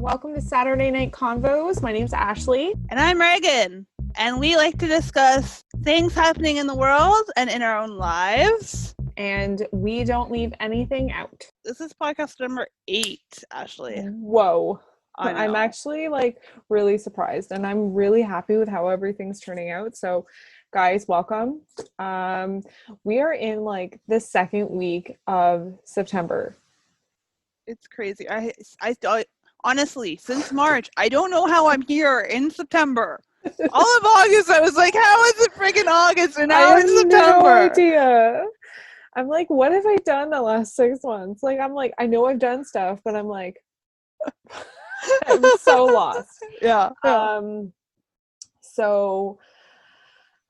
Welcome to Saturday Night Convos. My name's Ashley. And I'm Regan. And we like to discuss things happening in the world and in our own lives. And we don't leave anything out. This is podcast number 8, Ashley. Whoa. I know. I'm actually really surprised, and I'm really happy with how everything's turning out. So guys, welcome. We are in the second week of September. It's crazy. I honestly, since March, I don't know how I'm here in September. All of August, I was like, how is it freaking August? And now it's September. No idea. I'm like, what have I done the last 6 months? I know I've done stuff, but I'm like, I'm so lost. Yeah. So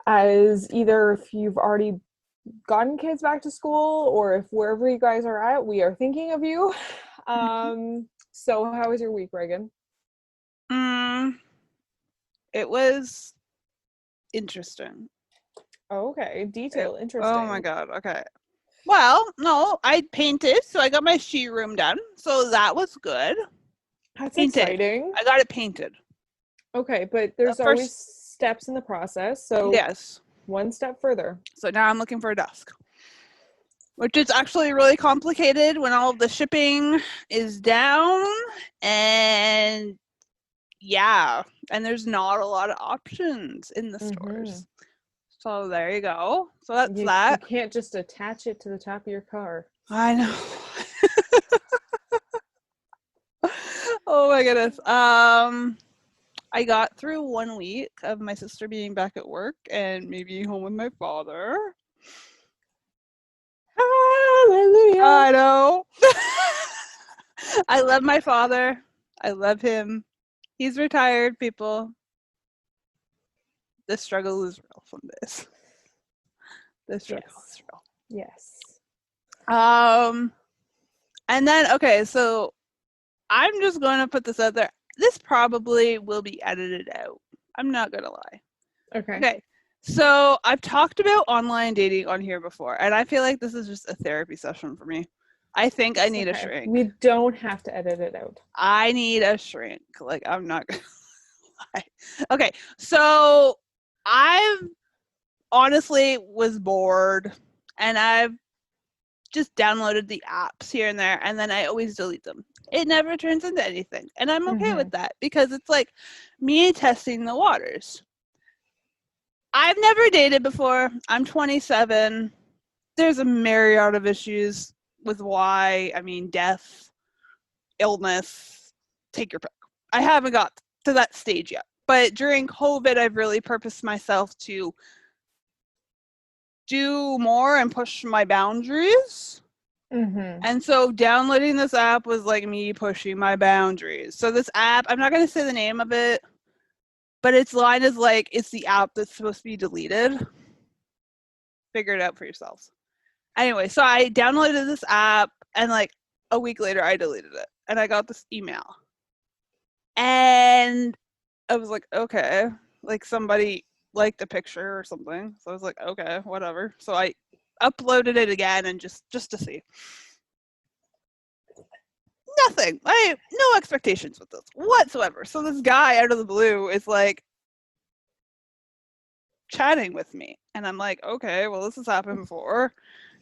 as either if you've already gotten kids back to school or if wherever you guys are at, we are thinking of you. So how was your week, Regan? It was interesting. Okay, interesting. Oh my god, okay. Well, no, I painted, so I got my sheet room done, so that was good. That's exciting. I got it painted. Okay, but there's always steps in the process, so yes, one step further. So now I'm looking for a desk, which is actually really complicated when all of the shipping is down, and and there's not a lot of options in the stores. So there you go. So that's that. You can't just attach it to the top of your car. I know. Oh my goodness. I got through 1 week of my sister being back at work and me being home with my father. Hallelujah. I know. I love my father. I love him. He's retired, people. The struggle is real some days. The struggle is real. Yes. And then, okay, so I'm just going to put this out there. This probably will be edited out. I'm not going to lie. Okay. So I've talked about online dating on here before, and I feel like this is just a therapy session for me. I think I need a shrink. We don't have to edit it out. I need a shrink. I'm not going to lie. Okay. So I've honestly was bored, and I've just downloaded the apps here and there, and then I always delete them. It never turns into anything, and I'm okay with that because it's like me testing the waters. I've never dated before. I'm 27. There's a myriad of issues with why. I mean, death, illness, take your pick. I haven't got to that stage yet, but during COVID, I've really purposed myself to do more and push my boundaries. And so downloading this app was like me pushing my boundaries. So this app, I'm not going to say the name of it, but its line is it's the app that's supposed to be deleted. Figure it out for yourselves. Anyway, so I downloaded this app, and a week later I deleted it, and I got this email. And I was like, okay, somebody liked a picture or something. So I was like, okay, whatever. So I uploaded it again and just to see. Nothing. I have no expectations with this whatsoever. So this guy out of the blue is chatting with me, and I'm like, okay, well, this has happened before.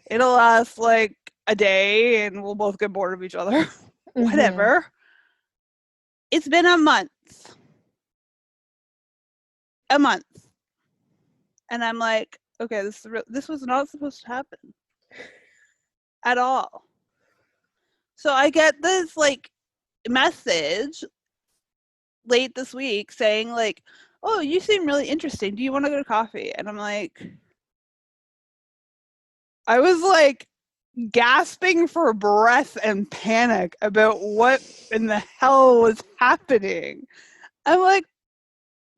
It'll last a day and we'll both get bored of each other. Whatever. It's been a month. And I'm like, okay, this was not supposed to happen at all. So I get this message late this week saying oh, you seem really interesting. Do you want to go to coffee? And I'm like, I was gasping for breath and panic about what in the hell was happening. I'm like,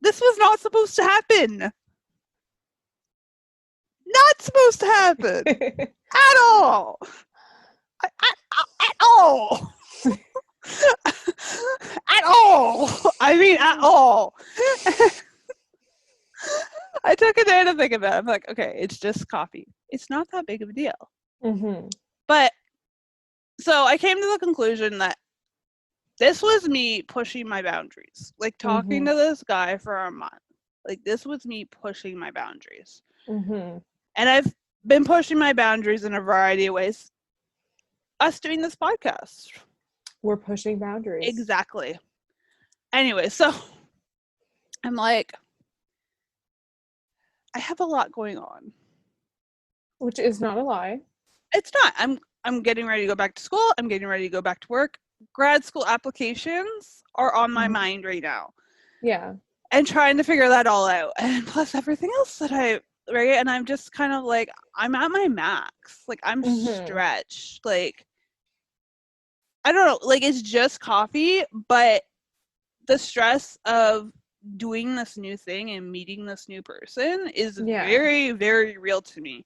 this was not supposed to happen. Not supposed to happen. At all. At all. At all. I mean, at all. I took a day to think about it. I'm like, okay, it's just coffee. It's not that big of a deal. But so I came to the conclusion that this was me pushing my boundaries. Like talking to this guy for a month. Like this was me pushing my boundaries. And I've been pushing my boundaries in a variety of ways. Us doing this podcast. We're pushing boundaries. Exactly. Anyway, so I'm like, I have a lot going on. Which is not a lie. It's not. I'm getting ready to go back to school. I'm getting ready to go back to work. Grad school applications are on my mind right now. Yeah. And trying to figure that all out. And plus everything else that right? And I'm just kind of like, I'm at my max. Like, I'm stretched. Like, I don't know. Like, it's just coffee, but the stress of doing this new thing and meeting this new person is very, very real to me.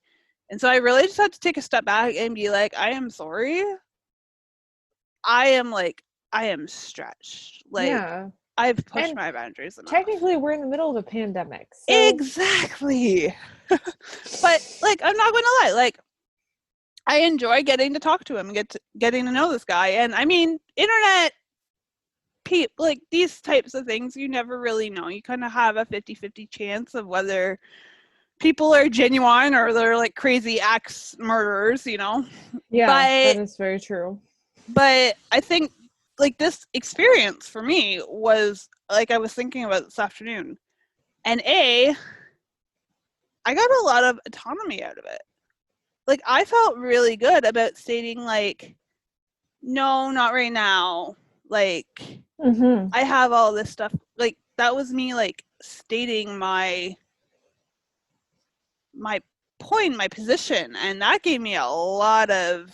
And so I really just had to take a step back and be like, I am sorry. I am stretched. Like, I've pushed my boundaries enough. Technically, we're in the middle of a pandemic. So. Exactly. But, like, I'm not going to lie. Like, I enjoy getting to talk to him, getting to know this guy. And, I mean, internet, like, these types of things, you never really know. You kind of have a 50-50 chance of whether people are genuine or they're, like, crazy axe murderers, you know? Yeah, that is very true. But I think, like, this experience for me was, like, I was thinking about this afternoon. And I got a lot of autonomy out of it. Like, I felt really good about stating, like, no, not right now. Like, I have all this stuff. Like, that was me, like, stating my point, my position. And that gave me a lot of,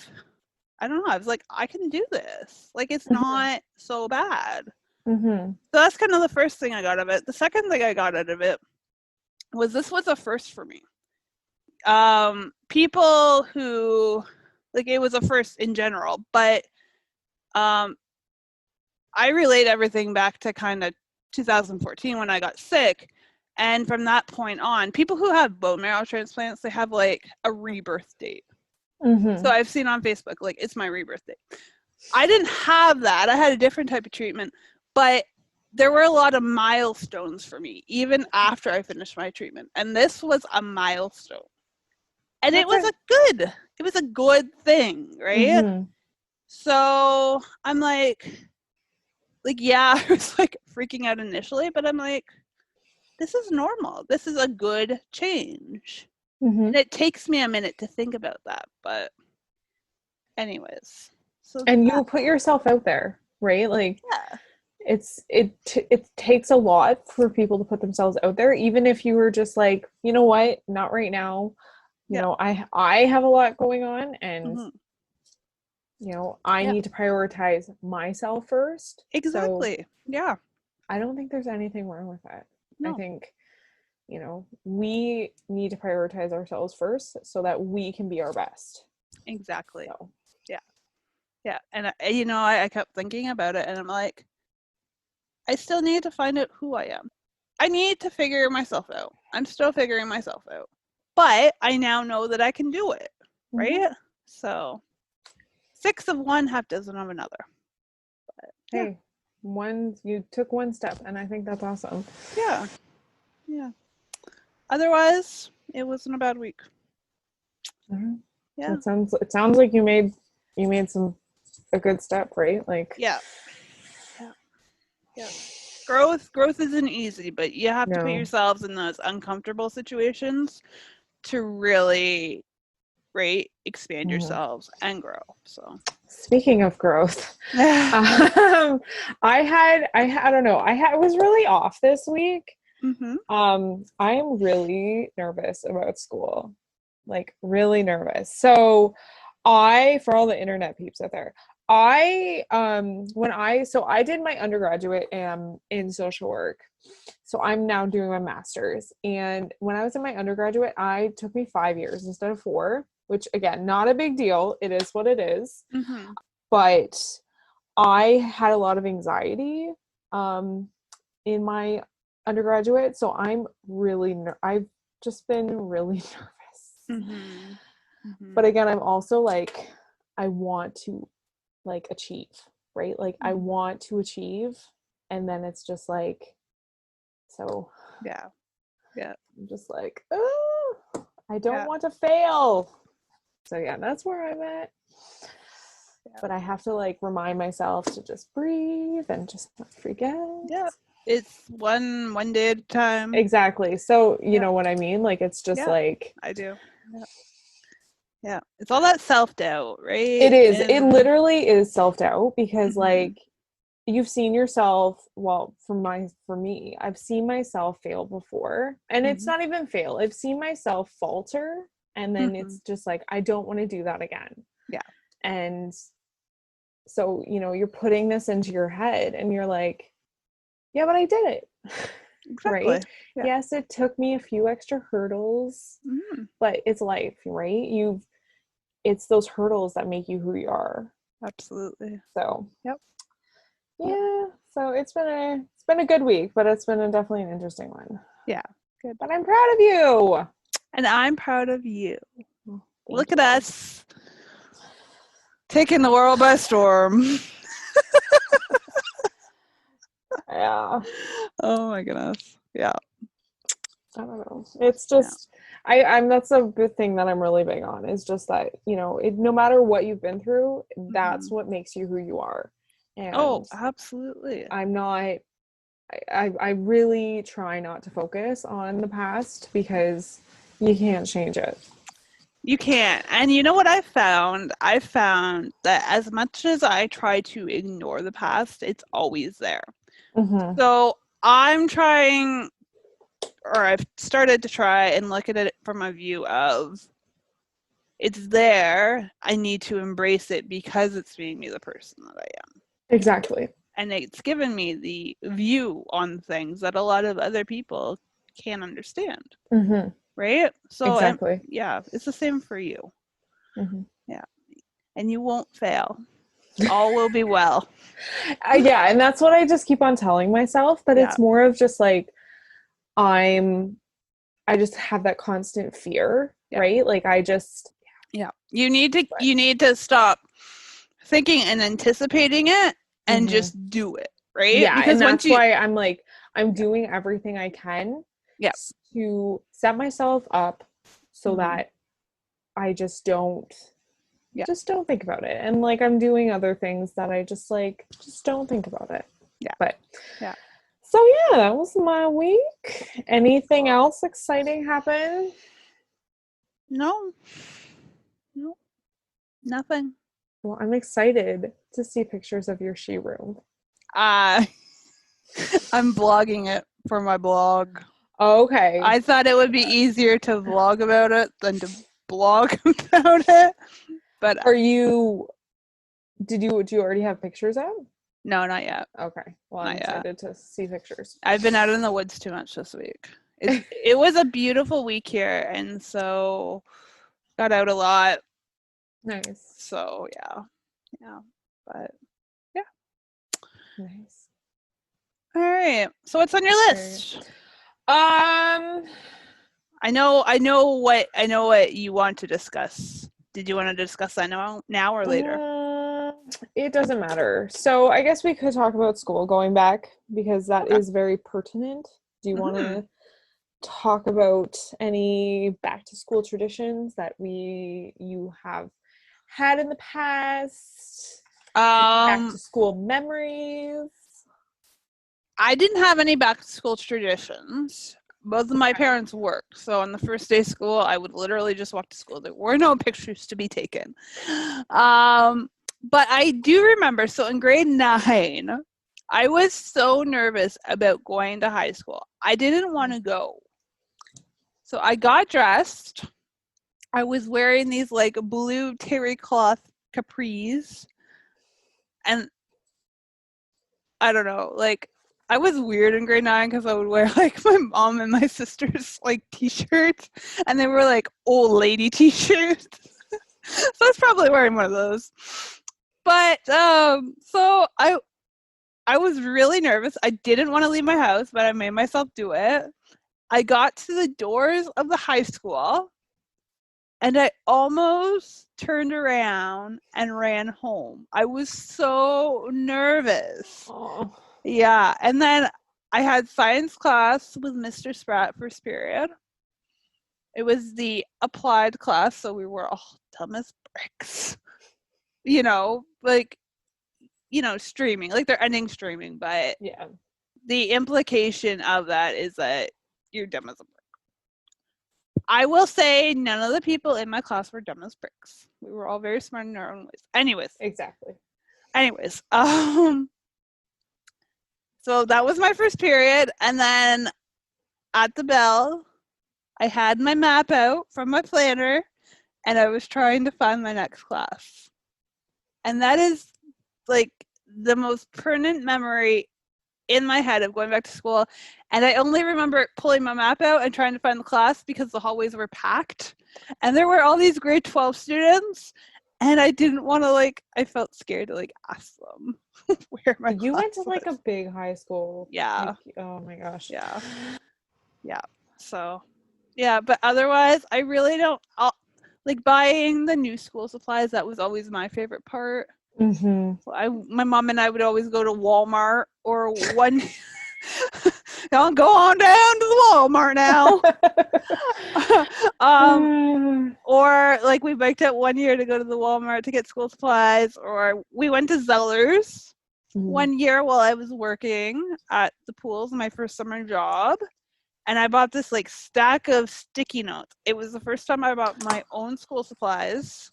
I don't know, I was like, I can do this. Like, it's not so bad. So that's kind of the first thing I got out of it. The second thing I got out of it was this was a first for me. People who, like, it was a first in general, but I relate everything back to kind of 2014 when I got sick. And from that point on, people who have bone marrow transplants, they have, like, a rebirth date. So I've seen on Facebook, like, it's my rebirth date. I didn't have that. I had a different type of treatment, but there were a lot of milestones for me, even after I finished my treatment. And this was a milestone. And it was a good thing, right? So I'm like, yeah, I was, like, freaking out initially, but I'm like, this is normal. This is a good change. And it takes me a minute to think about that, but anyways. So and you put yourself out there, right? Like, it takes a lot for people to put themselves out there, even if you were just like, you know what, not right now. You know, I have a lot going on, and you know, I need to prioritize myself first. Exactly. So, yeah. I don't think there's anything wrong with that. No. I think, you know, we need to prioritize ourselves first so that we can be our best. Exactly. So. Yeah. And, you know, I kept thinking about it, and I'm like, I still need to find out who I am. I need to figure myself out. I'm still figuring myself out. But I now know that I can do it, right? So 6 of one, half dozen of another. But, hey, you took one step, and I think that's awesome. Yeah. Otherwise, it wasn't a bad week. Yeah. It sounds like you made a good step, right? Like, yeah. Growth isn't easy, but you have to put yourselves in those uncomfortable situations to really, right, expand yourselves and grow. So, speaking of growth, I was really off this week. I am really nervous about school, like really nervous. So for all the internet peeps out there, I did my undergraduate in social work. So I'm now doing my master's. And when I was in my undergraduate, it took me 5 years instead of 4, which, again, not a big deal. It is what it is. But I had a lot of anxiety in my undergraduate. So I've just been really nervous. But again, I'm also like, I want to, like, achieve. right? Like I want to achieve, and then it's just like, so Yeah. I'm just like, oh, I don't Yeah. want to fail. So yeah, that's where I'm at. Yeah. But I have to like remind myself to just breathe and just not forget. Yeah. It's one day at a time. Exactly. So you know what I mean? Like it's just like I do. Yeah. Yeah. It's all that self-doubt, right? it is. It literally is self-doubt because like you've seen yourself, well, for me, I've seen myself fail before. And it's not even fail. I've seen myself falter, and then it's just like I don't want to do that again. Yeah. And so, you know, you're putting this into your head and you're like, yeah, but I did it. Exactly. Right? Yeah. Yes, it took me a few extra hurdles, but it's life, right? It's those hurdles that make you who you are. Absolutely. So, yep. Yeah. So it's been a good week, but it's been definitely an interesting one. Yeah. Good. But I'm proud of you. And I'm proud of you. Oh, look at us taking the world by storm. Yeah. Oh my goodness. Yeah. I don't know. It's just I'm that's a good thing that I'm really big on is just that, you know, no matter what you've been through, that's what makes you who you are. And absolutely. I'm not I really try not to focus on the past because you can't change it. You can't. And you know what I found? I found that as much as I try to ignore the past, it's always there. So I'm trying, or I've started to try and look at it from a view of it's there. I need to embrace it because it's made me the person that I am. Exactly. And it's given me the view on things that a lot of other people can't understand. Right? So, exactly. It's the same for you. Yeah. And you won't fail. All will be well. Yeah, and that's what I just keep on telling myself, but it's more of just like I just have that constant fear, right? Like I just you need to stop thinking and anticipating it and just do it, right? Yeah, because and that's why I'm like I'm doing everything I can to set myself up so that I just don't think about it. And like I'm doing other things that I just don't think about it. But so yeah, that was my week. Anything else exciting happen? No, nothing. Well, I'm excited to see pictures of your she room. I'm blogging it for my blog. Okay. I thought it would be easier to vlog about it than to blog about it. But do you already have pictures out? No, not yet. Okay. Well, I'm excited to see pictures. I've been out in the woods too much this week. It was a beautiful week here, and so got out a lot. Nice. So but nice. All right. So what's on your list? I know what you want to discuss. Did you want to discuss that now or later? It doesn't matter. So I guess we could talk about school going back because that is very pertinent. Do you want to talk about any back to school traditions that you have had in the past? Back to school memories? I didn't have any back to school traditions. Both of my parents worked, so on the first day of school, I would literally just walk to school. There were no pictures to be taken. But I do remember, so in grade 9, I was so nervous about going to high school. I didn't want to go. So I got dressed. I was wearing these like blue terry cloth capris. And I don't know, like I was weird in grade 9 because I would wear like my mom and my sister's like t-shirts, and they were like old lady t-shirts. So I was probably wearing one of those. But so I was really nervous. I didn't want to leave my house, but I made myself do it. I got to the doors of the high school, and I almost turned around and ran home. I was so nervous. Oh. Yeah, and then I had science class with Mr. Spratt first period. It was the applied class, so we were all dumb as bricks. Streaming, like they're ending streaming, but Yeah. the implication of that is that you're dumb as a brick. I will say none of the people in my class were dumb as bricks. We were all very smart in our own ways. Exactly. So that was my first period, and then at the bell, I had my map out from my planner, and I was trying to find my next class. And that is like the most permanent memory in my head of going back to school. And I only remember pulling my map out and trying to find the class because the hallways were packed. And there were all these grade 12 students. And I didn't want to, I felt scared to, ask them where my You class went to, was. a big high school. Yeah. Oh, my gosh. Yeah. Yeah. So, yeah. But otherwise, I really don't, buying the new school supplies, that was always my favorite part. Mm-hmm. My mom and I would always go to Walmart or one. I'll go on down to the Walmart now. Or we biked out one year to go to the Walmart to get school supplies, or we went to Zellers one year while I was working at the pools, my first summer job. And I bought this stack of sticky notes. It was the first time I bought my own school supplies.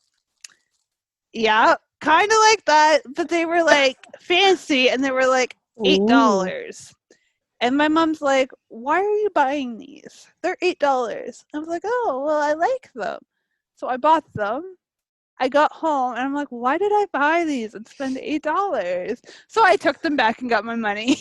Yeah, kind of like that, but they were fancy, and they were $8. And my mom's like, "Why are you buying these? They're $8." I was like, "Oh, well, I like them." So I bought them. I got home and I'm like, "Why did I buy these and spend $8?" So I took them back and got my money.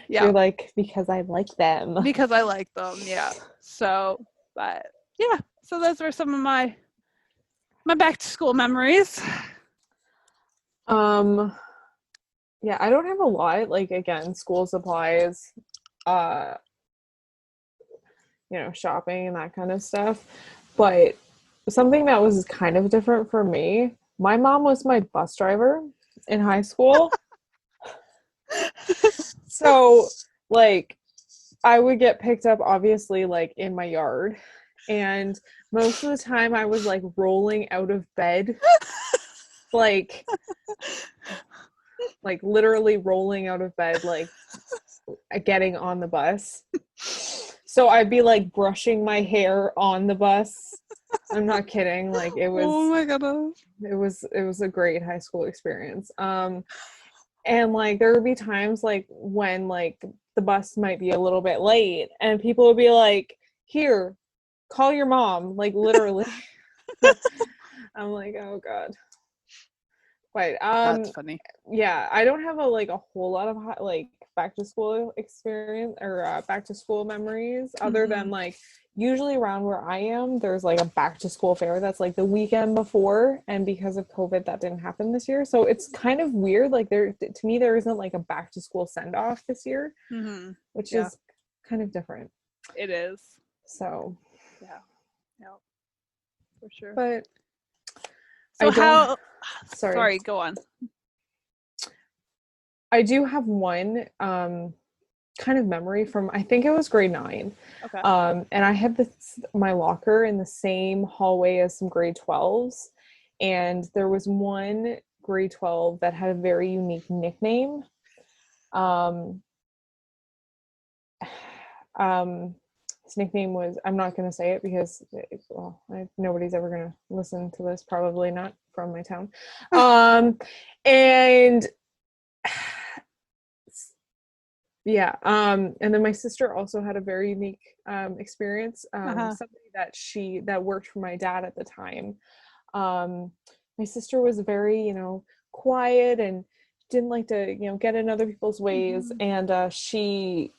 Yeah. You're like, because I like them. Because I like them, yeah. So, but yeah, so those were some of my back to school memories. Yeah, I don't have a lot. Again, school supplies, shopping and that kind of stuff. But something that was kind of different for me, my mom was my bus driver in high school. So, I would get picked up, obviously, in my yard. And most of the time I was, rolling out of bed. Literally rolling out of bed, getting on the bus. So I'd be brushing my hair on the bus. I'm not kidding. It was, oh my god, it was a great high school experience. And there would be times when the bus might be a little bit late, and people would be like, "Here, call your mom," literally. I'm like, oh god. But that's funny. Yeah, I don't have a whole lot of back to school experience or back to school memories, other than usually around where I am, there's a back to school fair that's the weekend before, and because of COVID that didn't happen this year, so it's kind of weird. To me, there isn't a back to school send off this year, which is kind of different. It is. So yeah, for sure. But so sorry, go on. I do have one kind of memory from, I think it was grade 9. Okay. And I had my locker in the same hallway as some grade 12s, and there was one grade 12 that had a very unique nickname. His nickname was, I'm not going to say it because, nobody's ever going to listen to this, probably not from my town. And yeah, and then my sister also had a very unique experience. Somebody that worked for my dad at the time. My sister was very, quiet and didn't like to, get in other people's ways, and she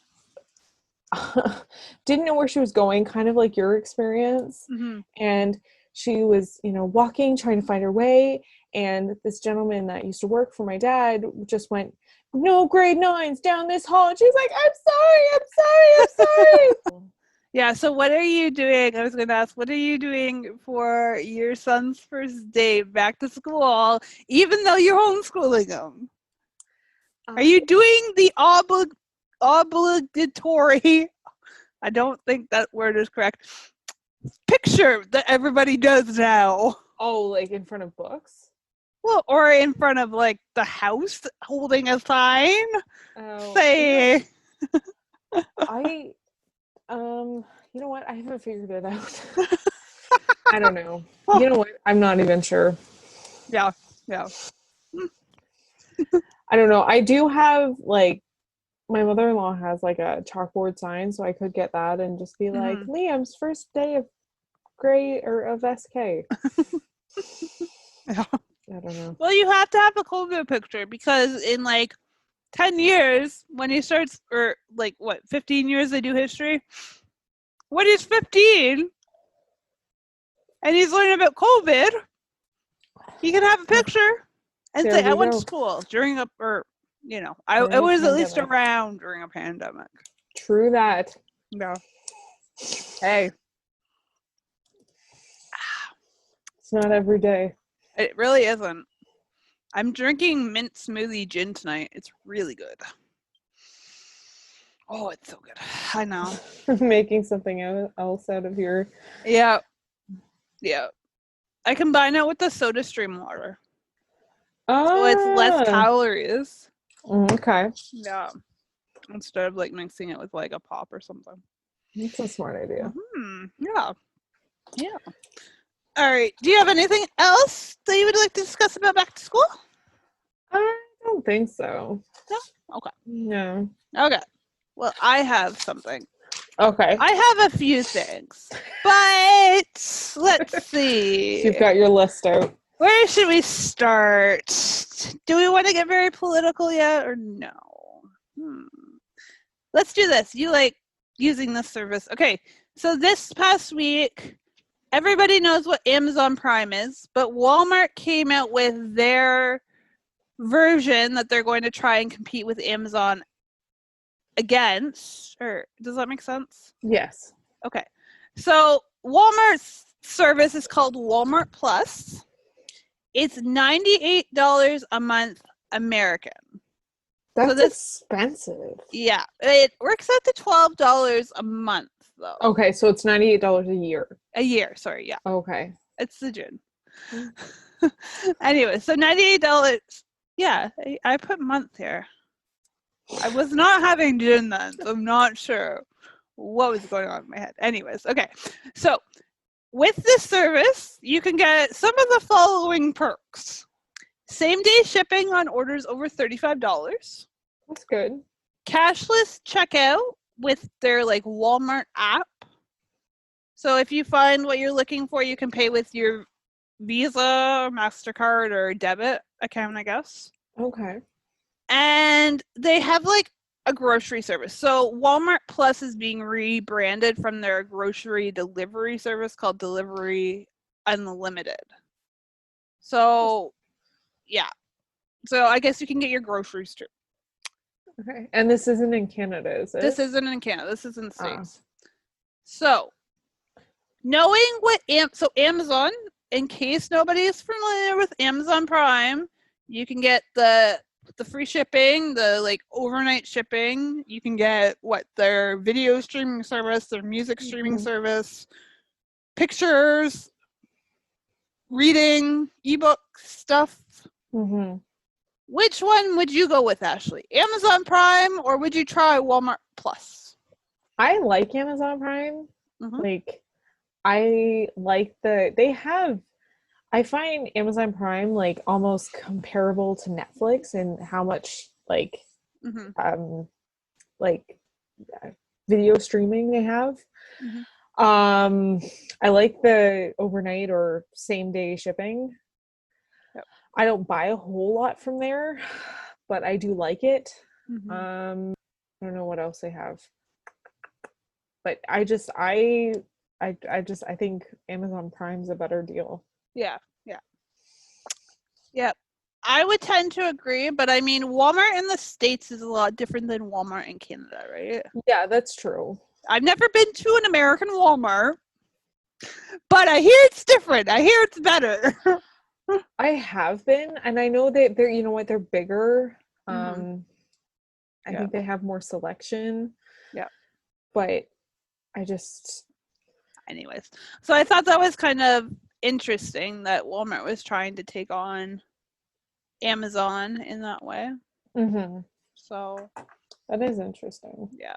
didn't know where she was going, kind of like your experience. And she was, walking, trying to find her way, and this gentleman that used to work for my dad just went, "No grade 9s down this hall," and she's like, I'm sorry. Yeah, so what are you doing? I was going to ask, what are you doing for your son's first day back to school, even though you're homeschooling him? Are you doing the obligatory, I don't think that word is correct, picture that everybody does now? Oh, like in front of books? Well, or in front of like the house holding a sign. Oh, Say, I you know what? I haven't figured it out. I don't know. You know what? I'm not even sure. yeah, yeah. I don't know. I do have like my mother-in-law has like a chalkboard sign, so I could get that and just be like, Mm-hmm. Liam's first day of grade or of SK. Yeah. I don't know. Well, you have to have a COVID picture because in like 10 years, when he starts, or like what, 15 years they do history, when he's 15 and he's learning about COVID, he can have a picture and There say, I we went to go. school during a, or, you know, I During a was at least pandemic. around during a pandemic. True that. Yeah. Hey, It's not every day. it really isn't. I'm drinking mint smoothie gin tonight. It's really good. Oh, it's so good. I know. Making something else out of your. Yeah. Yeah. I combine it with the soda stream water. So it's less calories. Okay. Yeah. Instead of like mixing it with like a pop or something. That's a smart idea. Yeah. Yeah. All right. Do you have anything else that you would like to discuss about back to school? I don't think so. No? Okay. No. Okay. Well, I have something. Okay. I have a few things, but let's see. You've got your list out. Where should we start? Do we want to get very political yet or no? Let's do this. You like using this service. Okay, so this past week, everybody knows what Amazon Prime is, but Walmart came out with their version that they're going to try and compete with Amazon against. Or does that make sense? Yes. Okay. So Walmart's service is called Walmart Plus. It's $98 a month American. That's expensive. Yeah. It works out to $12 a month though. Okay, so it's $98 a year. A year, sorry, yeah. Okay. It's the June. Anyway, so $98. Yeah, I put month here. I was not having June then, so I'm not sure what was going on in my head. Anyways, okay. So with this service, you can get some of the following perks. Same-day shipping on orders over $35. That's good. Cashless checkout with their like Walmart app. So if you find what you're looking for, you can pay with your Visa, MasterCard, or debit account, I guess. Okay. And they have like a grocery service. So Walmart Plus is being rebranded from their grocery delivery service called Delivery Unlimited. So yeah. So I guess you can get your groceries too. Okay. And this isn't in Canada, is it? This isn't in Canada. This is in the States. So knowing what Amazon, in case nobody is familiar with Amazon Prime, you can get the free shipping, the like overnight shipping. You can get their video streaming service, their music streaming service, pictures, reading, ebook stuff. Mm-hmm. Which one would you go with, Ashley? Amazon Prime, or would you try Walmart Plus? I like Amazon Prime. Mm-hmm. Like, I like I find Amazon Prime like almost comparable to Netflix in how much like video streaming they have. Mm-hmm. I like the overnight or same day shipping. Yep. I don't buy a whole lot from there, but I do like it. Mm-hmm. I don't know what else they have, but I think Amazon Prime's a better deal. Yeah. I would tend to agree, but I mean, Walmart in the States is a lot different than Walmart in Canada, right? Yeah, that's true. I've never been to an American Walmart, but I hear it's different. I hear it's better. I have been, and I know that they're, you know what, they're bigger. I Yeah. think they have more selection. Yeah. But I just, anyways, so I thought that was kind of interesting that Walmart was trying to take on Amazon in that way. So that is interesting. yeah,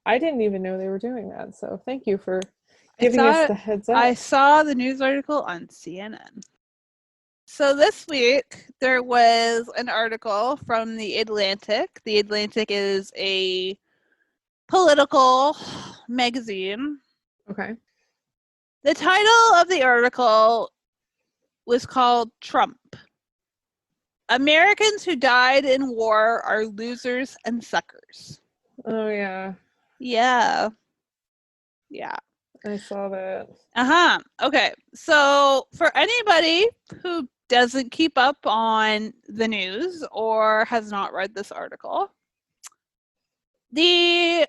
I didn't even know they were doing that. So thank you for giving us the heads up. I saw the news article on CNN. So this week there was an article from The Atlantic. The Atlantic is a political magazine. Okay. The title of the article was called Trump. Americans who died in war are losers and suckers. Oh, yeah. Yeah. Yeah. I saw that. Okay. So for anybody who doesn't keep up on the news or has not read this article, the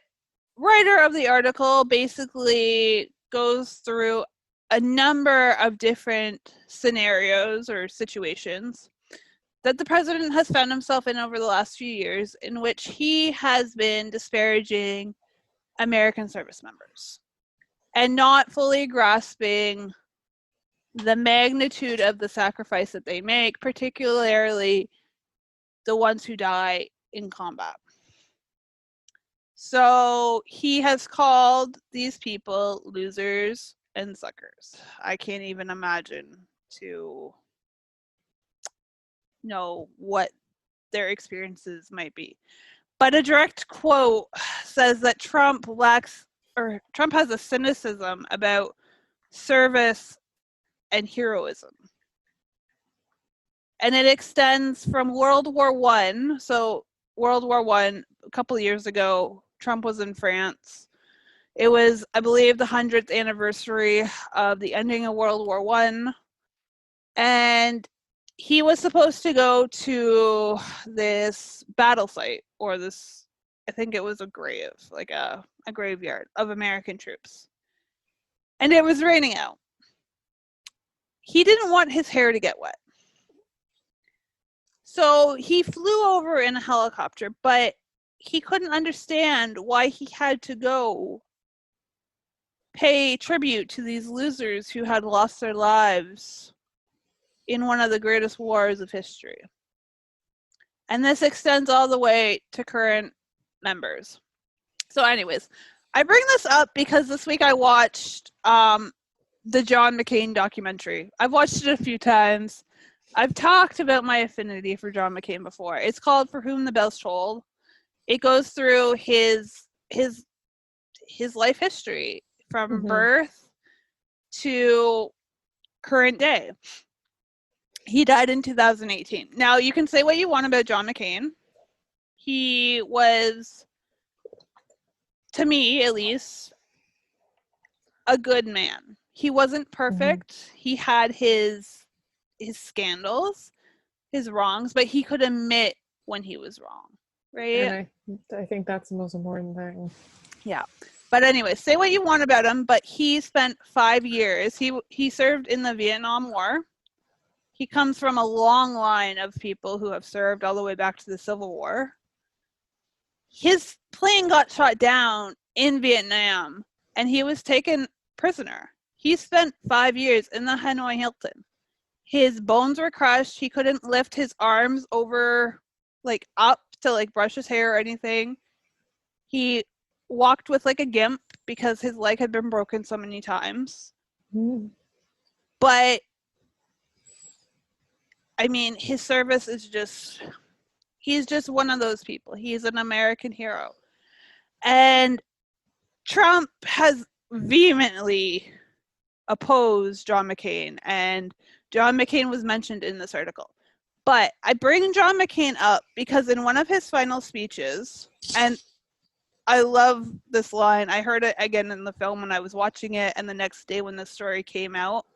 writer of the article basically goes through a number of different scenarios or situations that the president has found himself in over the last few years in which he has been disparaging American service members and not fully grasping the magnitude of the sacrifice that they make, particularly the ones who die in combat. So he has called these people losers and suckers. I can't even imagine to know what their experiences might be. But a direct quote says that Trump has a cynicism about service and heroism. And it extends from World War One. So World War One, a couple of years ago, Trump was in France. It was, I believe, the 100th anniversary of the ending of World War One. And he was supposed to go to this battle site, or this, I think it was a grave, like a graveyard of American troops. And it was raining out. He didn't want his hair to get wet. So he flew over in a helicopter, but he couldn't understand why he had to go pay tribute to these losers who had lost their lives in one of the greatest wars of history. And this extends all the way to current members. So anyways, I bring this up because this week I watched the John McCain documentary. I've watched it a few times. I've talked about my affinity for John McCain before. It's called For Whom the Bell's Tolled. It goes through his life history from birth to current day. He died in 2018. Now, you can say what you want about John McCain. He was, to me at least, a good man. He wasn't perfect. He had his scandals, his wrongs, but he could admit when he was wrong, right? And I think that's the most important thing. Yeah. But anyway, say what you want about him, but he spent 5 years. He served in the Vietnam War. He comes from a long line of people who have served all the way back to the Civil War. His plane got shot down in Vietnam, and he was taken prisoner. He spent 5 years in the Hanoi Hilton. His bones were crushed. He couldn't lift his arms over, like, up to, like, brush his hair or anything. He walked with, like, a gimp because his leg had been broken so many times. But I mean, his service is just, he's just one of those people. He's an American hero. And Trump has vehemently opposed John McCain, and John McCain was mentioned in this article. But I bring John McCain up because in one of his final speeches, and I love this line, I heard it again in the film when I was watching it, and the next day when the story came out,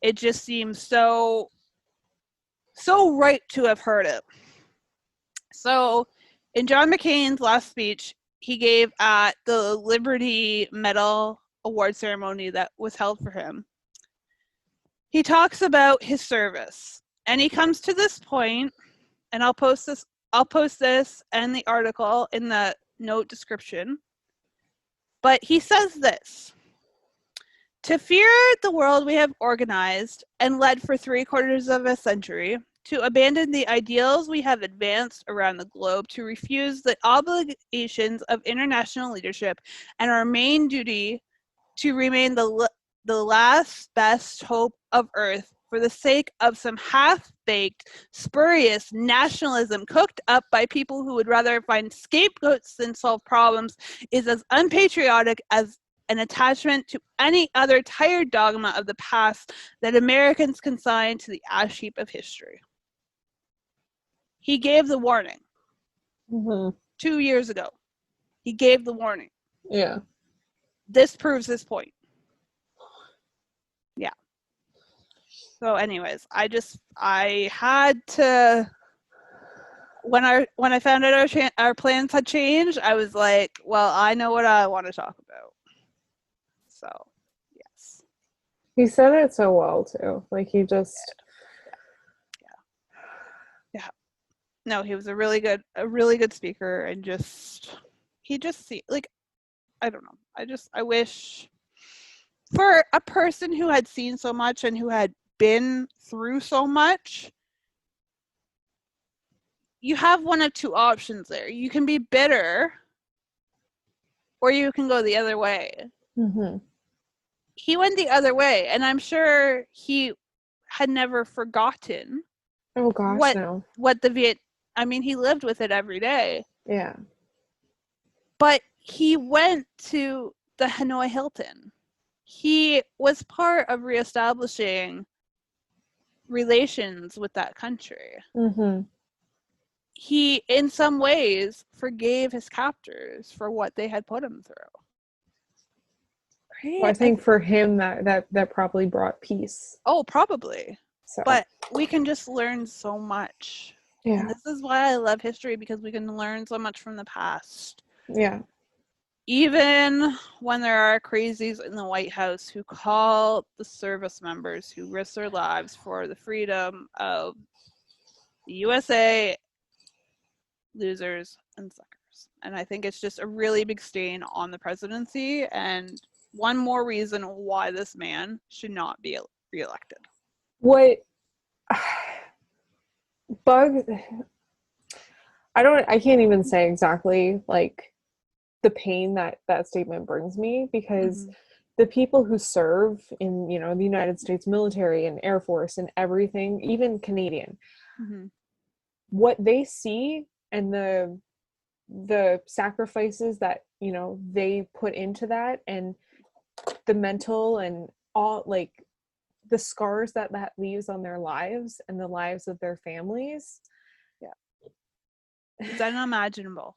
it just seems so right to have heard it. So in John McCain's last speech, he gave at the Liberty Medal award ceremony that was held for him. He talks about his service, and he comes to this point, and I'll post this and the article in the note description. But he says this: to fear the world we have organized and led for 3/4 of a century, to abandon the ideals we have advanced around the globe, to refuse the obligations of international leadership, and our main duty to remain the last best hope of Earth for the sake of some half-baked, spurious nationalism cooked up by people who would rather find scapegoats than solve problems, is as unpatriotic as an attachment to any other tired dogma of the past that Americans consign to the ash heap of history. He gave the warning. 2 years ago. He gave the warning. Yeah. This proves his point. Yeah. So anyways, I had to, when I found out our plans had changed, I was like, well, I know what I want to talk about. So, yes. He said it so well too. Like he just Yeah. No, he was a really good speaker, and he just like, I don't know. I wish for a person who had seen so much and who had been through so much, you have one of two options there. You can be bitter, or you can go the other way. Mm-hmm. He went the other way, and I'm sure he had never forgotten. Oh gosh, no. What I mean, he lived with it every day. Yeah. But he went to the Hanoi Hilton. He was part of reestablishing relations with that country. Mm-hmm. He, in some ways, forgave his captors for what they had put him through. Right? Well, I think for him that probably brought peace. Oh, probably. So. But we can just learn so much. Yeah. And this is why I love history, because we can learn so much from the past. Yeah. Even when there are crazies in the White House who call the service members who risk their lives for the freedom of the USA losers and suckers. And I think it's just a really big stain on the presidency, and one more reason why this man should not be reelected. What I can't even say exactly like the pain that statement brings me, because the people who serve in, you know, the United States military and Air Force and everything, even Canadian, what they see and the sacrifices that, you know, they put into that, and the mental and all, like the scars that leaves on their lives and the lives of their families. Yeah. It's unimaginable.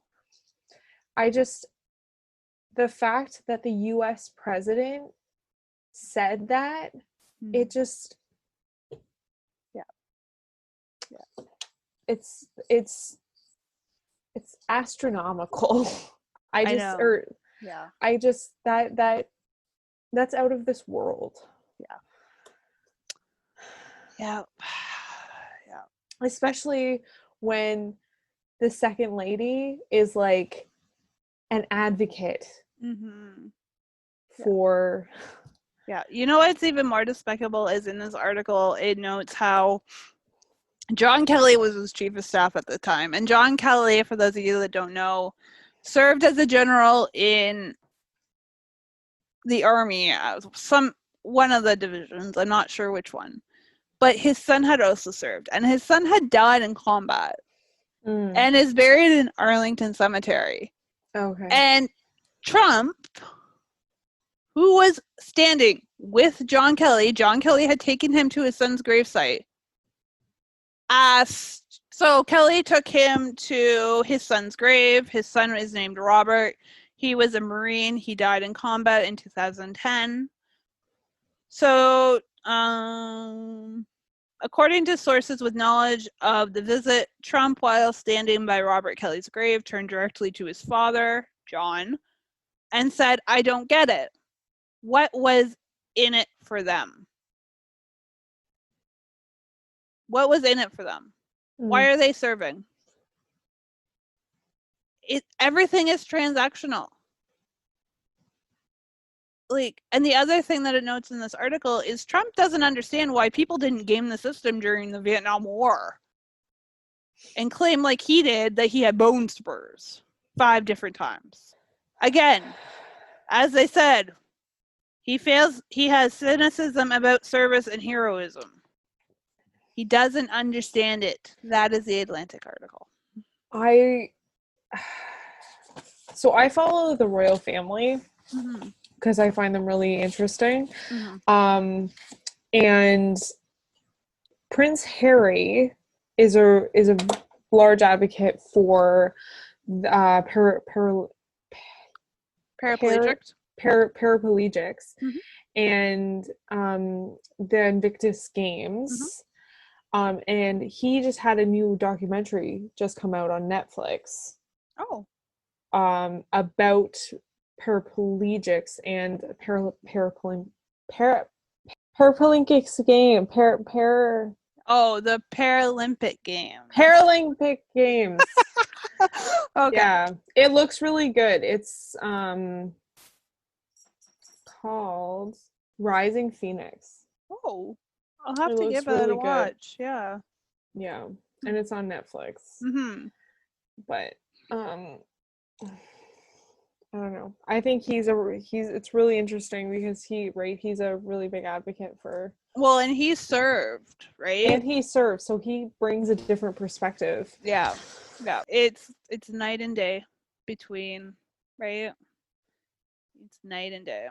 The fact that the US president said that, it just, it's astronomical. I know. That's out of this world. Yeah. Especially when the second lady is like an advocate for. Yeah. You know what's even more despicable is in this article, it notes how John Kelly was his chief of staff at the time. And John Kelly, for those of you that don't know, served as a general in the army, one of the divisions. I'm not sure which one. But his son had also served, and his son had died in combat and is buried in Arlington Cemetery. Okay. And Trump, who was standing with John Kelly had taken him to his son's gravesite, so Kelly took him to his son's grave. His son is named Robert. He was a Marine. He died in combat in 2010. So, according to sources with knowledge of the visit, Trump, while standing by Robert Kelly's grave, turned directly to his father, John, and said, I don't get it. What was in it for them? What was in it for them? Why are they serving? Everything is transactional. Like, and the other thing that it notes in this article is Trump doesn't understand why people didn't game the system during the Vietnam War and claim, like he did, that he had bone spurs 5 different times. Again, as they said, he has cynicism about service and heroism. He doesn't understand it. That is the Atlantic article. So I follow the royal family because I find them really interesting. And Prince Harry is a large advocate for paraplegics and the Invictus Games. And he just had a new documentary just come out on Netflix. About paraplegics and Paralympics game. The Paralympic Games. Paralympic Games. Okay. Yeah, it looks really good. It's called Rising Phoenix. I'll have to give it a watch. Yeah. Yeah, and it's on Netflix. But I don't know. I think it's really interesting because he's a really big advocate for. Well, and he served, right? And he served, so he brings a different perspective. Yeah. It's night and day between, right? It's night and day.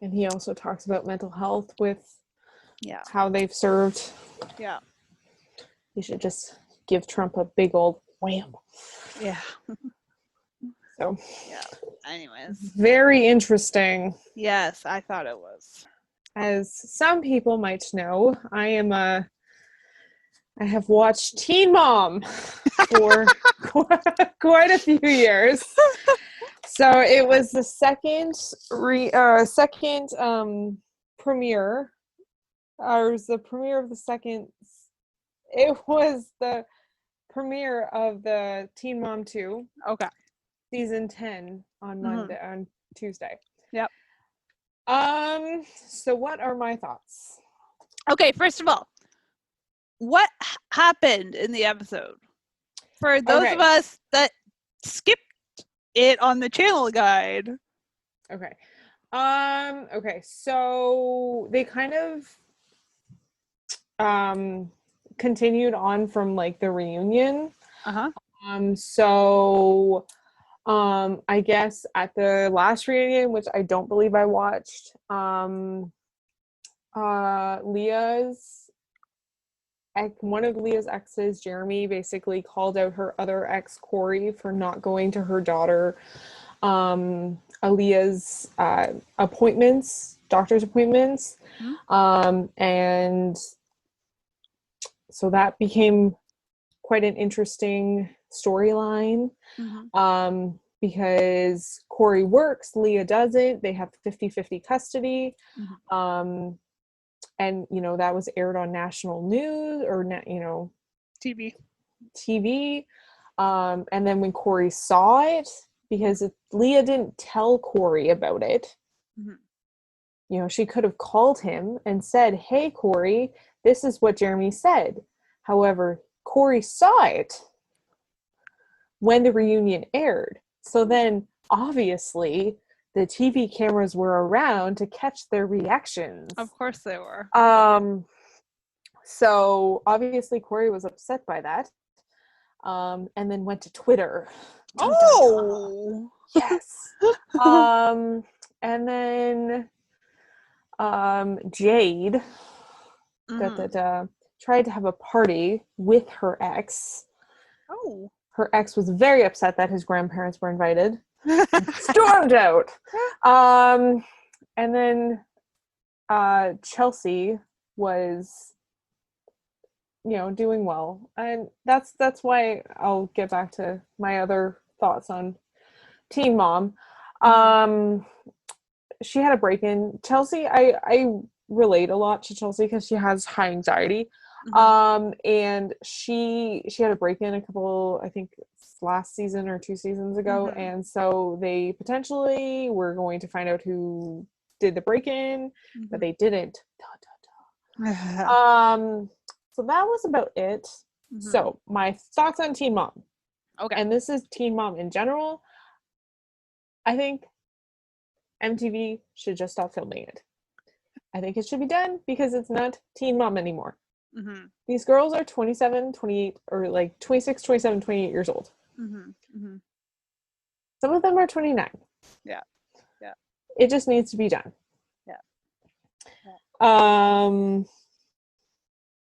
And he also talks about mental health with how they've served. Yeah. You should just give Trump a big old wham. Yeah. So. Yeah. Anyways. Very interesting. Yes, I thought it was. As some people might know, I have watched Teen Mom for quite a few years. So it was the second premiere. Or it was the premiere of the second. It was the premiere of the Teen Mom 2. Okay. Season 10 on Monday, on Tuesday. Yep. So what are my thoughts? Okay, first of all, what happened in the episode? For those of us that skipped it on the channel guide. Okay. Okay, so they kind of continued on from like the reunion. I guess at the last reunion, which I don't believe I watched, one of Leah's exes, Jeremy, basically called out her other ex, Corey, for not going to her daughter Aaliyah's doctor's appointments. And so that became quite an interesting storyline. Because Corey works, Leah doesn't. They have 50-50 custody. And that was aired on national news or TV. And then when Corey saw it, because Leah didn't tell Corey about it, she could have called him and said, hey Corey, this is what Jeremy said. However, Corey saw it when the reunion aired. So then, obviously, the TV cameras were around to catch their reactions. Of course they were. So, obviously, Corey was upset by that. And then went to Twitter. Yes. And then Jade tried to have a party with her ex. Her ex was very upset that his grandparents were invited. Stormed out. And then Chelsea was, doing well. And that's why I'll get back to my other thoughts on Teen Mom. She had a break-in. Chelsea, I relate a lot to Chelsea because she has high anxiety. And she had a break-in a couple, I think last season or 2 seasons ago, and so they potentially were going to find out who did the break-in, but they didn't. So that was about it. So my thoughts on Teen Mom. Okay. And this is Teen Mom in general. I think MTV should just stop filming it. I think it should be done because it's not Teen Mom anymore. These girls are 27, 28, or like 26, 27, 28 years old. Some of them are 29. Yeah. It just needs to be done.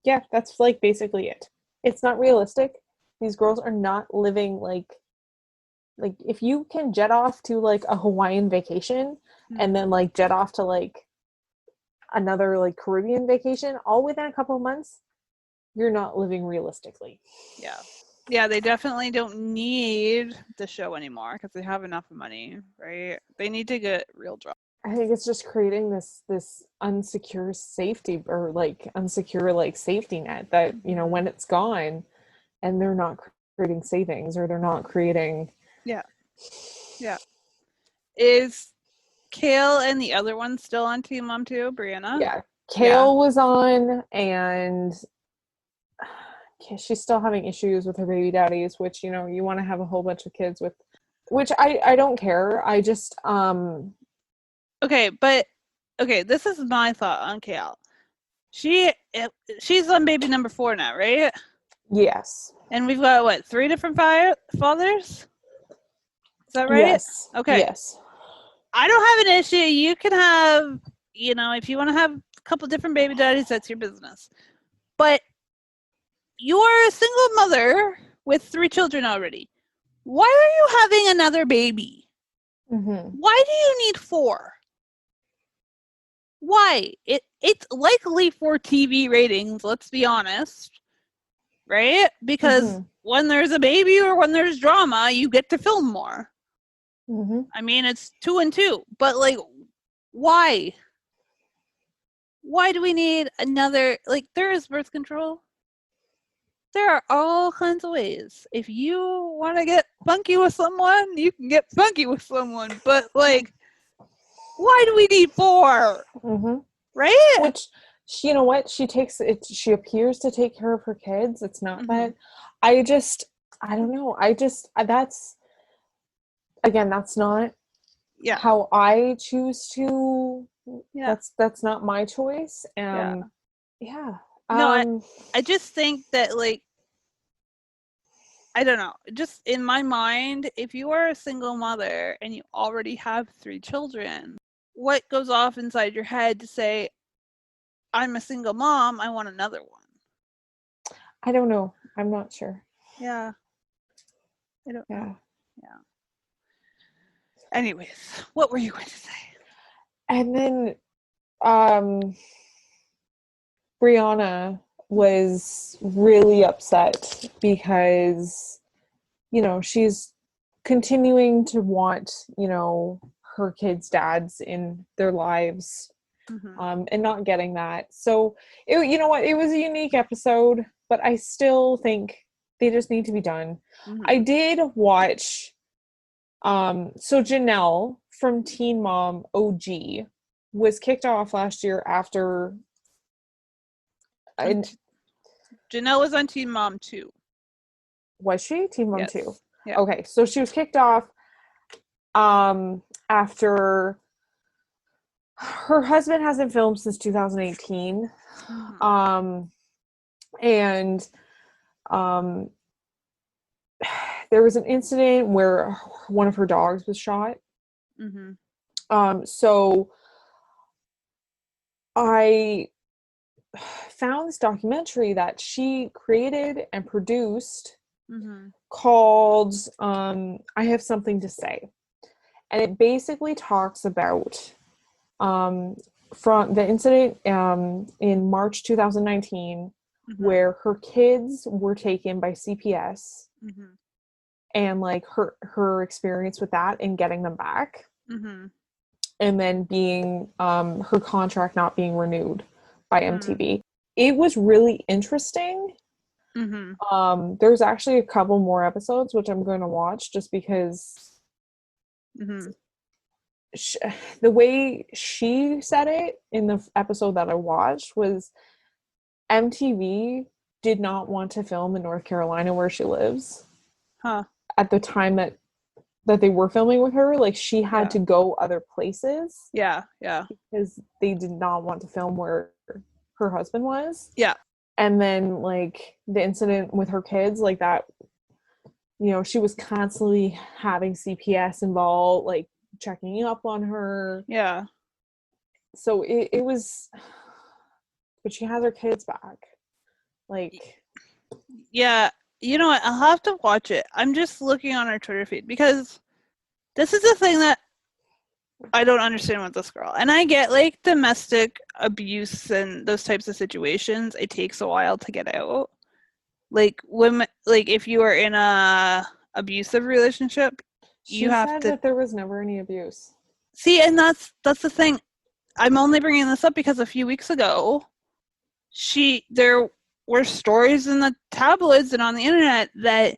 Yeah, that's like basically it. It's not realistic. These girls are not living like if you can jet off to like a Hawaiian vacation and then like jet off to like another like Caribbean vacation all within a couple of months, you're not living realistically. Yeah, they definitely don't need the show anymore because they have enough money, right? They need to get real jobs. I think it's just creating this unsecure safety or like unsecure like safety net that, you know, when it's gone and they're not creating savings or they're not creating. Yeah. Is Kale and the other one still on Teen Mom too, Brianna? Yeah. Kale was on, and she's still having issues with her baby daddies, which, you know, you want to have a whole bunch of kids with, which I don't care. I just Okay, this is my thought on Kale. She's on baby number 4 now, right? Yes. And we've got what, 3 different fathers? Is that right? Yes. Okay. Yes. I don't have an issue. You can have, you know, if you want to have a couple different baby daddies, that's your business. But you are a single mother with 3 children already. Why are you having another baby? Why do you need 4? Why? It's likely for TV ratings, let's be honest. Right? Because when there's a baby or when there's drama, you get to film more. I mean, it's 2 and 2, but like, why? Why do we need another? Like, there is birth control. There are all kinds of ways. If you want to get funky with someone, you can get funky with someone. But like, why do we need 4? Right? Which, you know what? She appears to take care of her kids. It's not that. I don't know. That's, again, that's not how I choose to. That's not my choice. No, I just think that, like, I don't know. Just in my mind, if you are a single mother and you already have 3 children, what goes off inside your head to say, I'm a single mom, I want another one? I don't know. I'm not sure. Yeah. I don't know. Yeah. Anyways, what were you going to say? And then Brianna was really upset because, you know, she's continuing to want, you know, her kids' dads in their lives, and not getting that. So, you know what? It was a unique episode, but I still think they just need to be done. I did watch, so Janelle from Teen Mom OG was kicked off last year after. Janelle was on Teen Mom 2. Was she? Teen Mom 2? Yeah. Okay, so she was kicked off after her husband hasn't filmed since 2018. And there was an incident where one of her dogs was shot. So I found this documentary that she created and produced called I Have Something to Say. And it basically talks about from the incident in March 2019 where her kids were taken by CPS and like her experience with that and getting them back. Mm-hmm. And then being her contract not being renewed by Mm-hmm. MTV. It was really interesting. Mm-hmm. There's actually a couple more episodes which I'm going to watch just because Mm-hmm. the way she said it in the episode that I watched was MTV did not want to film in North Carolina where she lives. Huh. At the time that they were filming with her, like she had Yeah. to go other places. Yeah. Yeah. Because they did not want to film where her husband was. Yeah. And then like the incident with her kids, like that, you know, she was constantly having CPS involved, like checking up on her. Yeah. So it was, but she has her kids back. Like, yeah, you know what? I'll have to watch it. I'm just looking on her Twitter feed because this is the thing that I don't understand with this girl. And I get like domestic abuse and those types of situations. It takes a while to get out. Like women, like if you are in a abusive relationship, she you have said to that there was never any abuse. see, and that's the thing. I'm only bringing this up because a few weeks ago, there were stories in the tabloids and on the internet that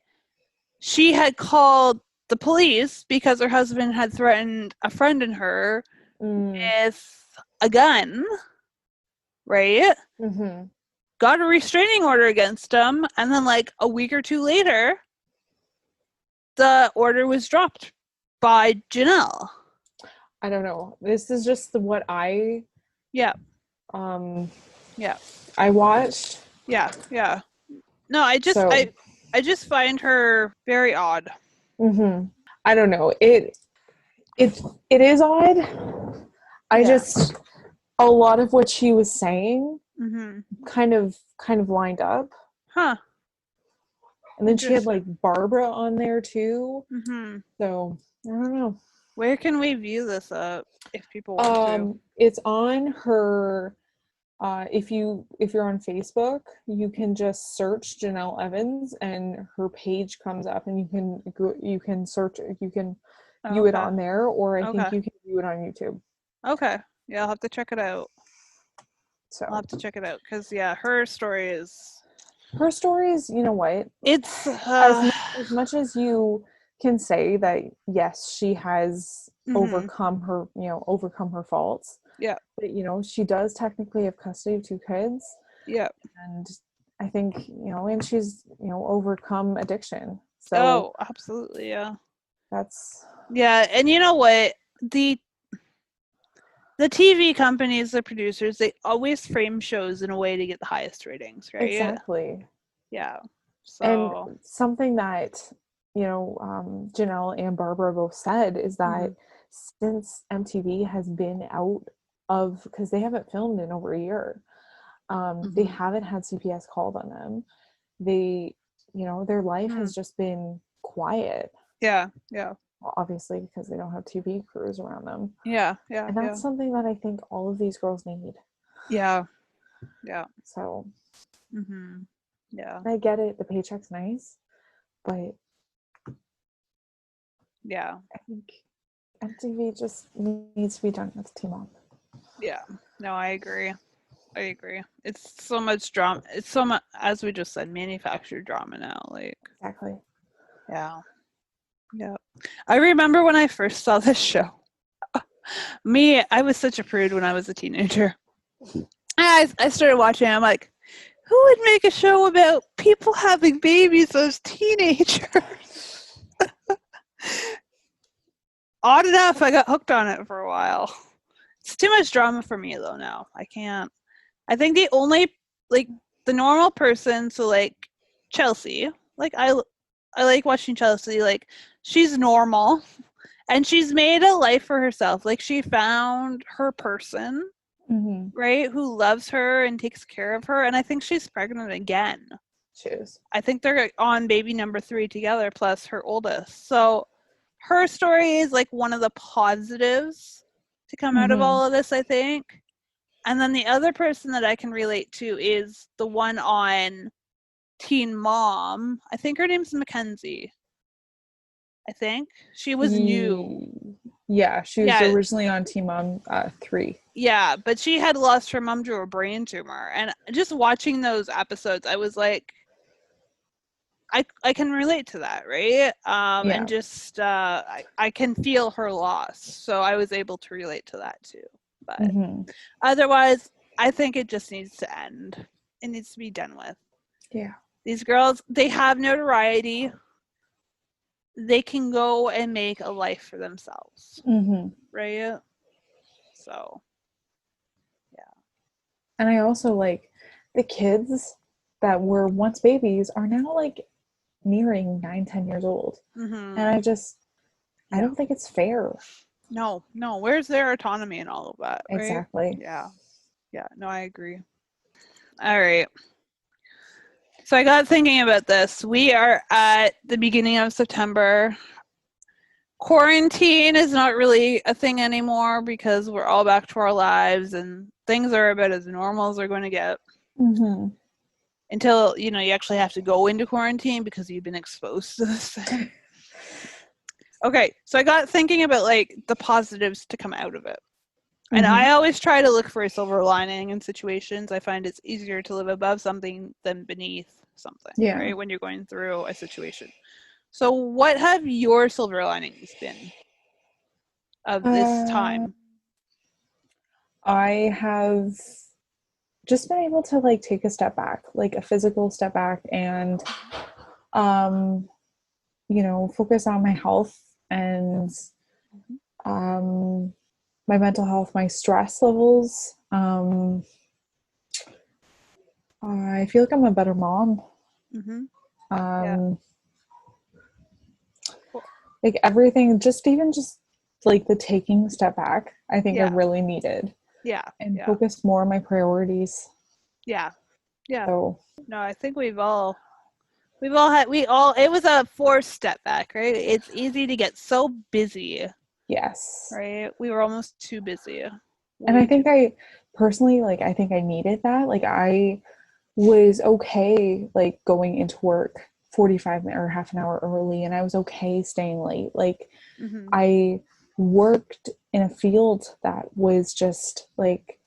she had called the police because her husband had threatened a friend and her with a gun, right? Mm-hmm. Got a restraining order against him, and then like a week or two later, the order was dropped by Janelle. I don't know. This is just what I Yeah. Yeah. I watched. Yeah. Yeah. No, I just find her very odd. Mm-hmm. I don't know. It is odd. I just a lot of what she was saying kind of lined up. Huh. And then she had like Barbara on there too. So I don't know. Where can we view this if people want to? It's on her if you're on Facebook, you can just search Janelle Evans and her page comes up and you can search you can view it on there, or I think you can view it on YouTube. Okay. Yeah, I'll have to check it out. So I'll have to check it out because yeah, her story is, you know what? It's as much as you can say that yes, she has overcome her faults. Yeah. But you know, she does technically have custody of 2 kids. Yeah. And I think, you know, and she's, you know, overcome addiction. So oh, absolutely, yeah. That's and you know what? The TV companies, the producers, they always frame shows in a way to get the highest ratings, right? Exactly. Yeah. So and something that, you know, Janelle and Barbara both said is that since MTV has been out of, because they haven't filmed in over a year, they haven't had CPS called on them. They, you know, their life has just been quiet. Yeah. Well, obviously because they don't have TV crews around them. Yeah. And that's something that I think all of these girls need. Yeah. So yeah. I get it, the paycheck's nice, but yeah, I think MTV just needs to be done with Team Up. Yeah. No, I agree. It's so much drama. It's so much, as we just said, manufactured drama now. Like Exactly. Yeah. I remember when I first saw this show. I was such a prude when I was a teenager. I started watching. I'm like, who would make a show about people having babies as teenagers? Odd enough, I got hooked on it for a while. It's too much drama for me though now. I can't. I think the only, like, the normal person, so like Chelsea, like I like watching Chelsea, like she's normal and she's made a life for herself. Like she found her person, right, who loves her and takes care of her, and I think she's pregnant again. She is. I think they're on baby number 3 together, plus her oldest. So her story is like one of the positives to come out of all of this, I think. And then the other person that I can relate to is the one on Teen Mom. I think her name's Mackenzie. I think. She was new. Yeah, she was Yeah. originally on Teen Mom 3. Yeah, but she had lost her mom to a brain tumor. And just watching those episodes, I was like, I can relate to that, right? Yeah. And just I can feel her loss, so I was able to relate to that too. But otherwise, I think it just needs to end. It needs to be done with. Yeah. These girls, they have notoriety. They can go and make a life for themselves, right? So, yeah. And I also like the kids that were once babies are now like nearing 9-10 years old. And I don't think it's fair. No, where's their autonomy and all of that, right? Exactly. Yeah, no, I agree. All right, so I got thinking about this. We are at the beginning of September. Quarantine is not really a thing anymore because we're all back to our lives and things are about as normal as they're going to get. Until, you actually have to go into quarantine because you've been exposed to this thing. Okay, so I got thinking about like the positives to come out of it. And I always try to look for a silver lining in situations. I find it's easier to live above something than beneath something, right? When you're going through a situation. So what have your silver linings been of this time? I have just been able to like take a step back, like a physical step back, and focus on my health and my mental health, my stress levels. I feel like I'm a better mom. Like everything, just like the taking a step back, I think I really needed. And focus more on my priorities. So no, I think it was a forced step back, right? It's easy to get so busy. Yes. Right? We were almost too busy. And I think I personally, like, I think I needed that. Like, I was okay, like, going into work 45 minutes or half an hour early, and I was okay staying late. Like, I worked in a field that was just, like,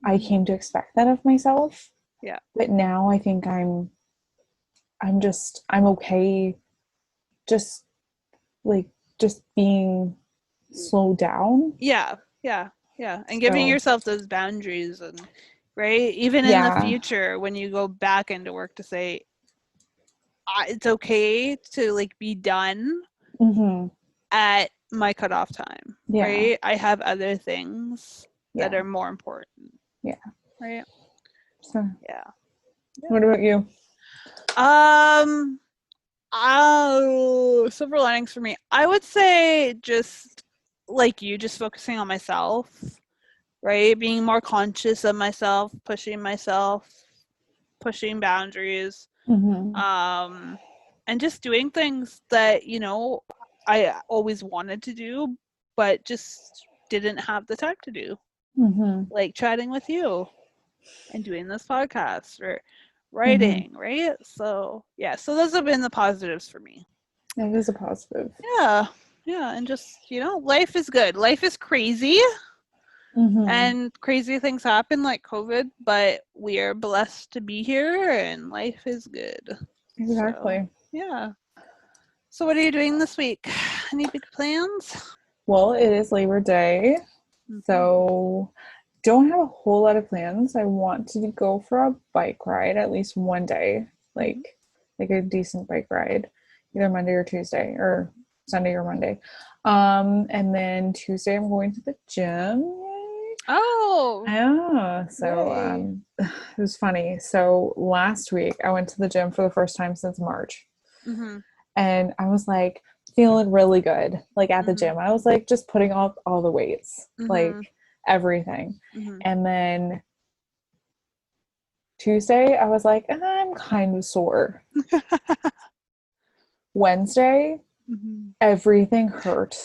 I came to expect that of myself. Yeah. But now I think I'm okay just, like, just being slowed down. Yeah. And giving yourself those boundaries and right, even in the future when you go back into work, to say it's okay to like be done at my cutoff time. Right? I have other things that are more important. Right? So what about you? Silver linings for me. I would say just like you, just focusing on myself, right? Being more conscious of myself, pushing boundaries, and just doing things that, I always wanted to do, but just didn't have the time to do. Like chatting with you and doing this podcast or writing, right? So so those have been the positives for me. That is a positive. Yeah, and just life is good. Life is crazy, and crazy things happen like COVID, but we are blessed to be here, and life is good. Exactly. So, so what are you doing this week? Any big plans? Well, it is Labor Day, so don't have a whole lot of plans. I want to go for a bike ride at least one day, like a decent bike ride, either Monday or Tuesday, or Sunday or Monday. And then Tuesday I'm going to the gym. Oh, yeah. So it was funny. So last week I went to the gym for the first time since March, and I was like feeling really good, like at the gym. I was like just putting up all the weights, like everything. And then Tuesday I was like, I'm kind of sore. Wednesday, everything hurt.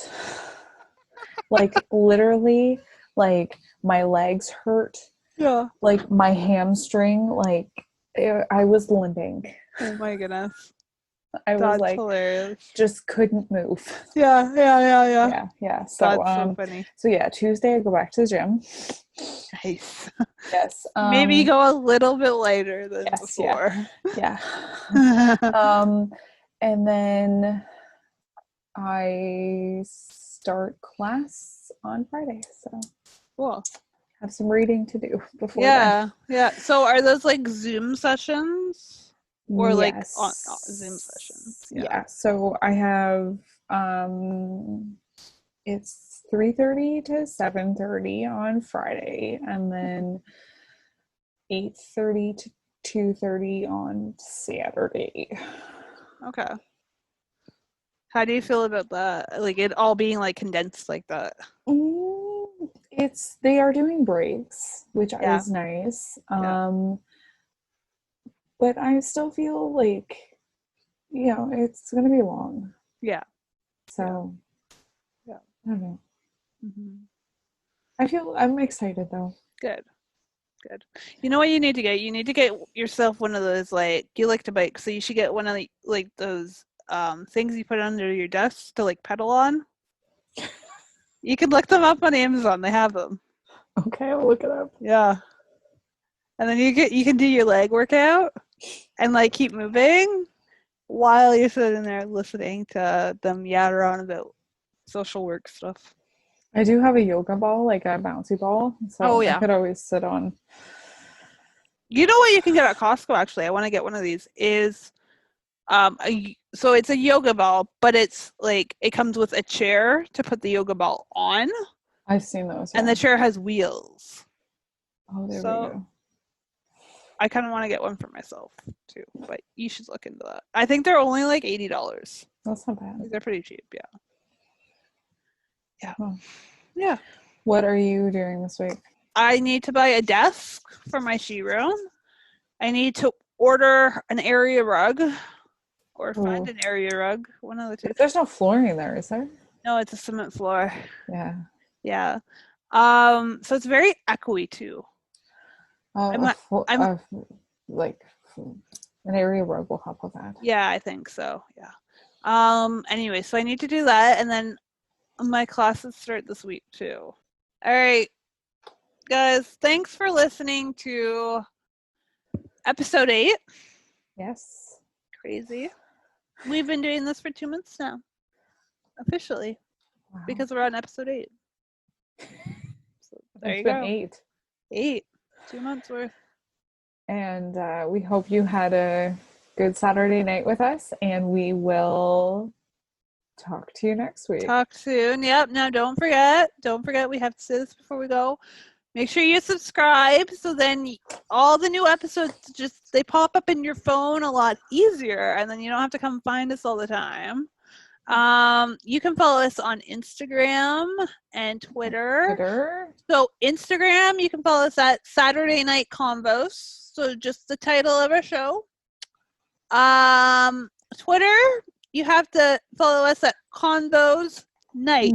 Like literally, like my legs hurt. Yeah. Like my hamstring, like I was limping. Oh my goodness. I was That's like, hilarious. just couldn't move. Yeah. So That's so funny. so yeah, Tuesday I go back to the gym. Nice. Yes. Maybe go a little bit later than Yes, before. yeah. And then I start class on Friday, so Cool. have some reading to do before then. Yeah. So are those like Zoom sessions or like on Zoom sessions? Yeah. So I have it's 3:30 to 7:30 on Friday, and then 8:30 to 2:30 on Saturday. Okay. How do you feel about that? Like it all being like condensed like that? They are doing breaks, which Yeah. is nice. Yeah. But I still feel like, it's gonna be long. Yeah. So Yeah. I don't know. Mm-hmm. I'm excited though. Good. You know what you need to get? You need to get yourself one of those, like, you like to bike, so you should get one of the, like, those things you put under your desk to like pedal on. You can look them up on Amazon. They have them. Okay, I'll look it up. Yeah. And then you can do your leg workout and like keep moving while you're sitting there listening to them yatter on about social work stuff. I do have a yoga ball, like a bouncy ball, so I could always sit on. You know what you can get at Costco, actually? I want to get one of these. So it's a yoga ball, but it's like it comes with a chair to put the yoga ball on. I've seen those. And the chair has wheels. Oh, there we go. I kind of want to get one for myself too, but you should look into that. I think they're only like $80. That's not bad. They're pretty cheap, yeah. Yeah. Huh. Yeah. What are you doing this week? I need to buy a desk for my she room. I need to order an area rug or find an area rug. One of the two. There's no flooring there, is there? No, it's a cement floor. Yeah. Yeah. So it's very echoey too. Like an area rug will help with that. Yeah, I think so. Yeah. Anyway, so I need to do that, and then my classes start this week too. All right, guys, thanks for listening to episode 8. Yes. Crazy. We've been doing this for 2 months now, officially, because we're on episode 8. So there you go. 8. 2 months worth. And we hope you had a good Saturday night with us, and we will talk to you next week. Talk soon. Yep. Now don't forget, we have to say this before we go. Make sure you subscribe, so then all the new episodes they pop up in your phone a lot easier, and then you don't have to come find us all the time. You can follow us on Instagram and Twitter. So Instagram, you can follow us at Saturday Night Convos. So just the title of our show. Twitter, you have to follow us at Convos Night.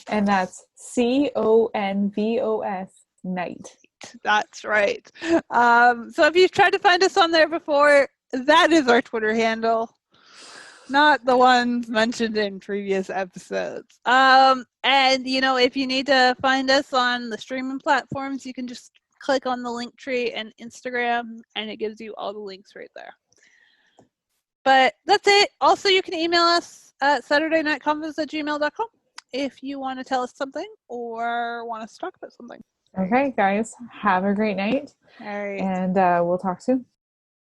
And that's CONVOS Night. That's right. So if you've tried to find us on there before, that is our Twitter handle. Not the ones mentioned in previous episodes. And, if you need to find us on the streaming platforms, you can just click on the link tree and Instagram, and it gives you all the links right there. But that's it. Also, you can email us at SaturdayNightConvos@gmail.com if you want to tell us something or want us to talk about something. Okay, guys. Have a great night. All right. And we'll talk soon.